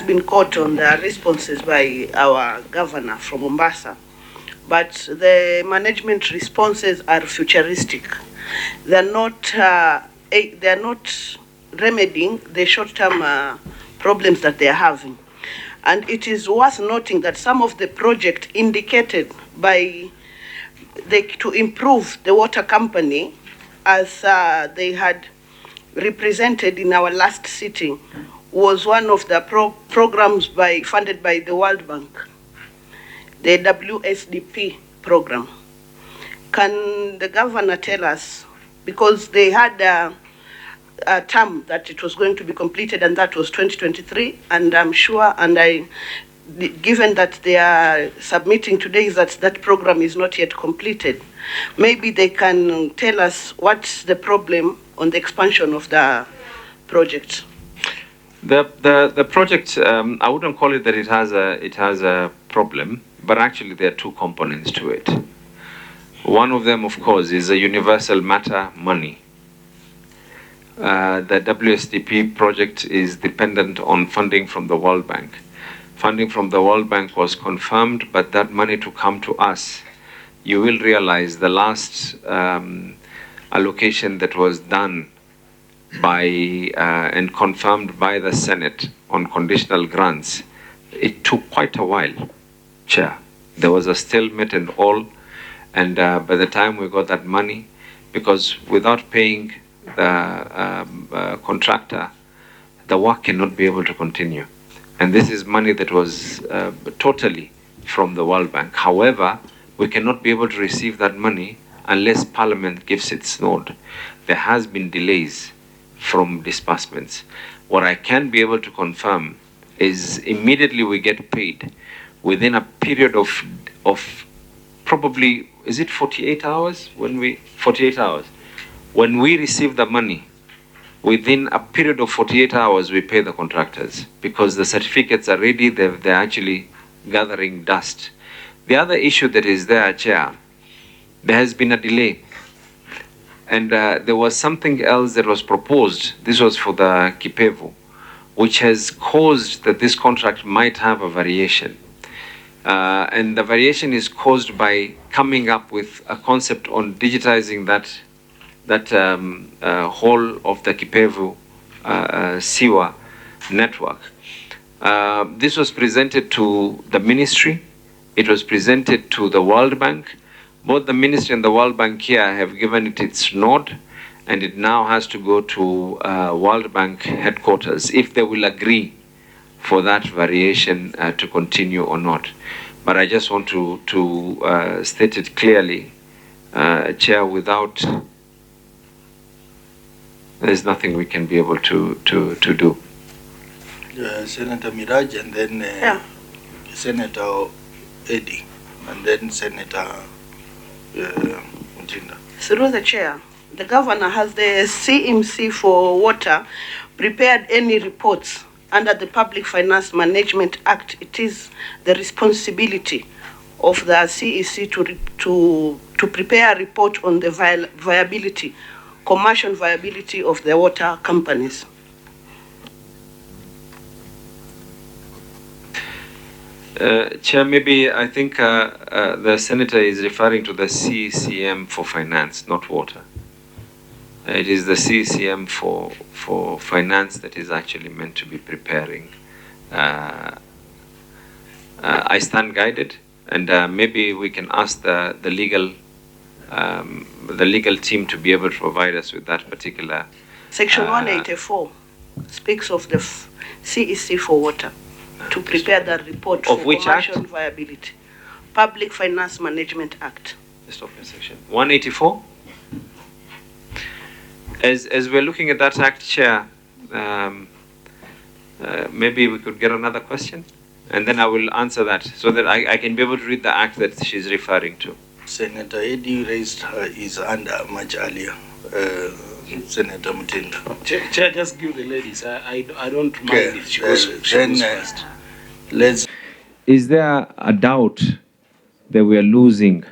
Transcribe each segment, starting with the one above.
been caught on the responses by our governor from Mombasa, but the management responses are futuristic. They're not remedying the short-term problems that they are having. And it is worth noting that some of the projects indicated by to improve the water company, as they had represented in our last sitting, was one of the programs funded by the World Bank, the WSDP program. Can the governor tell us, because they had a term that it was going to be completed, and that was 2023, and I'm sure, given that they are submitting today that that program is not yet completed, maybe they can tell us what's the problem on the expansion of the project. The project, I wouldn't call it that it has a problem, but actually there are two components to it. One of them, of course, is a universal matter money. The WSDP project is dependent on funding from the World Bank. Funding from the World Bank was confirmed, but that money to come to us, you will realize the last allocation that was done by and confirmed by the Senate on conditional grants, it took quite a while, Chair. There was a stalemate and all, and by the time we got that money, because without paying the contractor, the work cannot be able to continue. And this is money that was totally from the World Bank. However, we cannot be able to receive that money unless Parliament gives its nod. There has been delays from disbursements. What I can be able to confirm is immediately we get paid within a period of probably, is it 48 hours? 48 hours. When we receive the money, within a period of 48 hours, we pay the contractors because the certificates are ready, they're actually gathering dust. The other issue that is there, Chair, there has been a delay. And there was something else that was proposed. This was for the Kipevu, which has caused that this contract might have a variation. And the variation is caused by coming up with a concept on digitizing that whole of the Kipevu Siwa network. This was presented to the ministry. It was presented to the World Bank. Both the ministry and the World Bank here have given it its nod, and it now has to go to World Bank headquarters if they will agree for that variation to continue or not. But I just want to state it clearly, Chair, without, there's nothing we can be able to do. Senator Miraj, and then Senator Eddie, and then Senator Mtinda. Through the chair, the governor, has the CMC for water prepared any reports under the Public Finance Management Act? It is the responsibility of the CEC to prepare a report on the viability, commercial viability of the water companies. Chair, maybe I think the Senator is referring to the CCM for finance, not water. It is the CCM for finance that is actually meant to be preparing. I stand guided, and maybe we can ask the legal team to be able to provide us with that particular. Section 184 speaks of the CEC for water, to prepare that report of for which commercial act? viability. Public Finance Management Act. Just open section 184. As we're looking at that act, Chair, maybe we could get another question, and then I will answer that so that I can be able to read the act that she's referring to. Senator Eddie raised his hand much earlier. Senator Mtinda. Chair, just give the ladies. I don't mind if she goes first. Is there a doubt that we are losing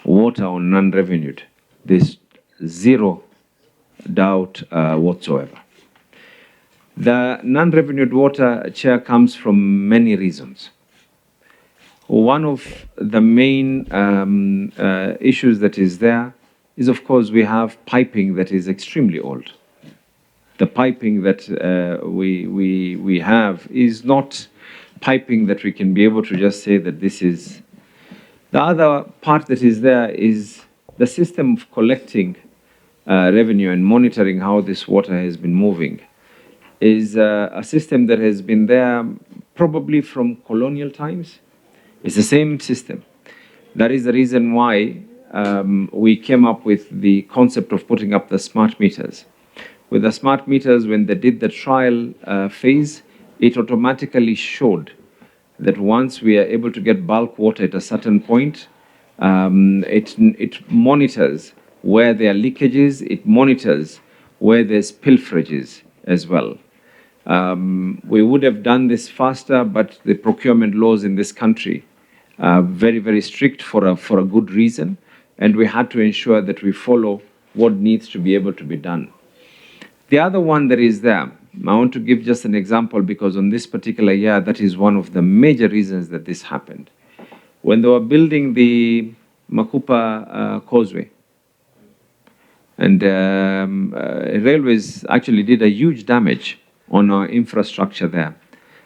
water on non-revenued? There's zero doubt whatsoever. The non-revenued water, Chair, comes from many reasons. One of the main issues that is there is, of course, we have piping that is extremely old. The piping that we have is not piping that we can be able to just say that this is. The other part that is there is the system of collecting revenue and monitoring how this water has been moving is a system that has been there probably from colonial times. It's the same system. That is the reason why we came up with the concept of putting up the smart meters. With the smart meters, when they did the trial phase, it automatically showed that once we are able to get bulk water at a certain point, it monitors where there are leakages, it monitors where there's pilferages as well. We would have done this faster, but the procurement laws in this country are very, very strict for a good reason, and we had to ensure that we follow what needs to be able to be done. The other one that is there, I want to give just an example because on this particular year, that is one of the major reasons that this happened. When they were building the Makupa Causeway, and railways actually did a huge damage on our infrastructure there.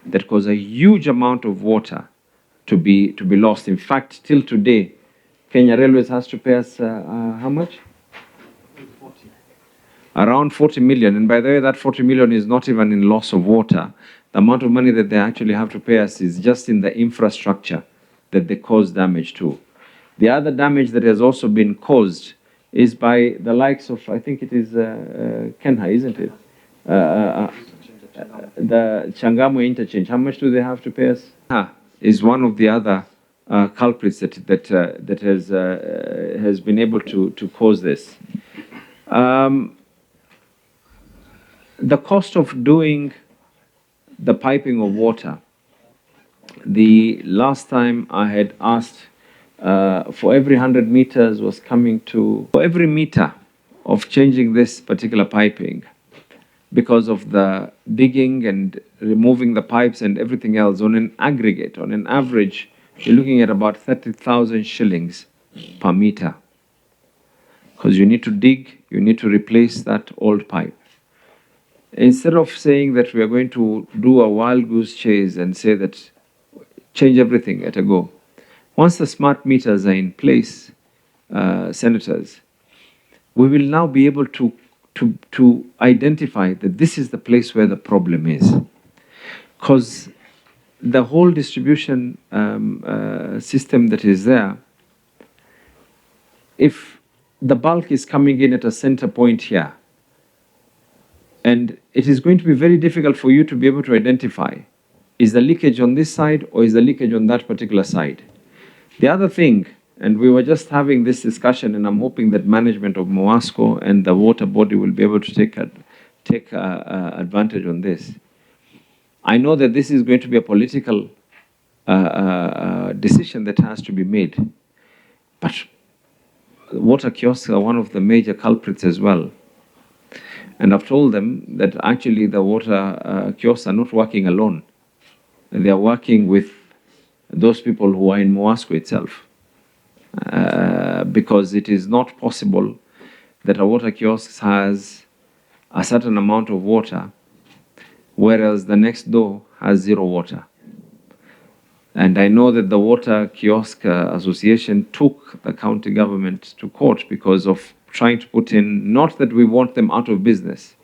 That caused a huge amount of water to be lost. In fact, till today, Kenya Railways has to pay us how much? Around 40 million. And by the way, that 40 million is not even in loss of water. The amount of money that they actually have to pay us is just in the infrastructure that they caused damage to. The other damage that has also been caused is by the likes of, I think it is Kenha, isn't it? The Changamwe interchange. How much do they have to pay us? Is one of the other culprits that has been able to cause this. The cost of doing the piping of water, the last time I had asked for every 100 meters was coming to, for every meter of changing this particular piping, because of the digging and removing the pipes and everything else, on an aggregate, on an average, you're looking at about 30,000 shillings per meter. Because you need to dig, you need to replace that old pipe. Instead of saying that we are going to do a wild goose chase and say that change everything at a go, once the smart meters are in place, senators, we will now be able to identify that this is the place where the problem is. Because the whole distribution system that is there, if the bulk is coming in at a center point here, and it is going to be very difficult for you to be able to identify, is the leakage on this side or is the leakage on that particular side? The other thing, and we were just having this discussion, and I'm hoping that management of Moasco and the water body will be able to take advantage on this. I know that this is going to be a political decision that has to be made, but water kiosks are one of the major culprits as well. And I've told them that actually the water kiosks are not working alone. They are working with those people who are in Moasco itself. Because it is not possible that a water kiosk has a certain amount of water, whereas the next door has zero water. And I know that the Water Kiosk Association took the county government to court because of trying to put in, not that we want them out of business.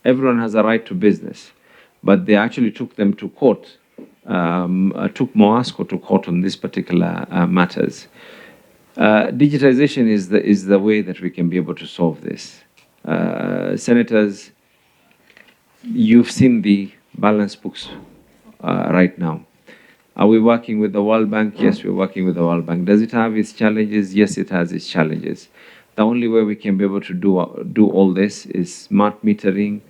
Everyone has a right to business. But they actually took them to court, took Moasco to court on these particular matters. Digitization is the way that we can be able to solve this. Senators, you've seen the balance books right now. Are we working with the World Bank? Yes, we're working with the World Bank. Does it have its challenges? Yes, it has its challenges. The only way we can be able to do all this is smart metering,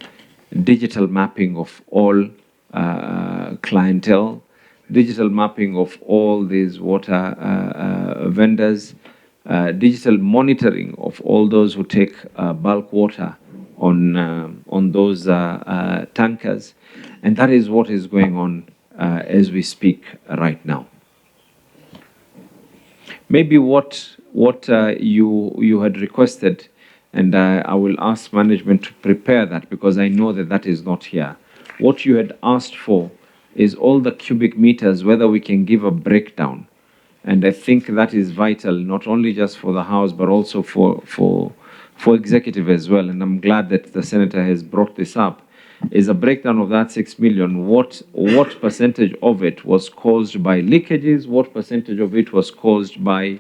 digital mapping of all clientele, digital mapping of all these water vendors, digital monitoring of all those who take bulk water on those tankers, and that is what is going on as we speak right now. Maybe what you had requested, and I will ask management to prepare that because I know that that is not here. What you had asked for is all the cubic meters, whether we can give a breakdown. And I think that is vital, not only just for the House, but also for executive as well. And I'm glad that the Senator has brought this up, is a breakdown of that 6 million. What percentage of it was caused by leakages? What percentage of it was caused by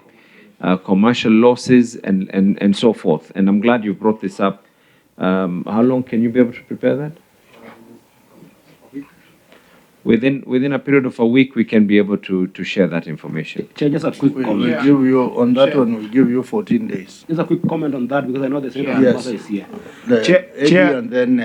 commercial losses and so forth? And I'm glad you brought this up. How long can you be able to prepare that? Within a period of a week, we can be able to share that information. Chair, just a quick We'll comment. give you, on that one, we'll give you 14 days. Just a quick comment on that because I know the Senator Yes. Mombasa is here. The Chair- 80 Chair- and then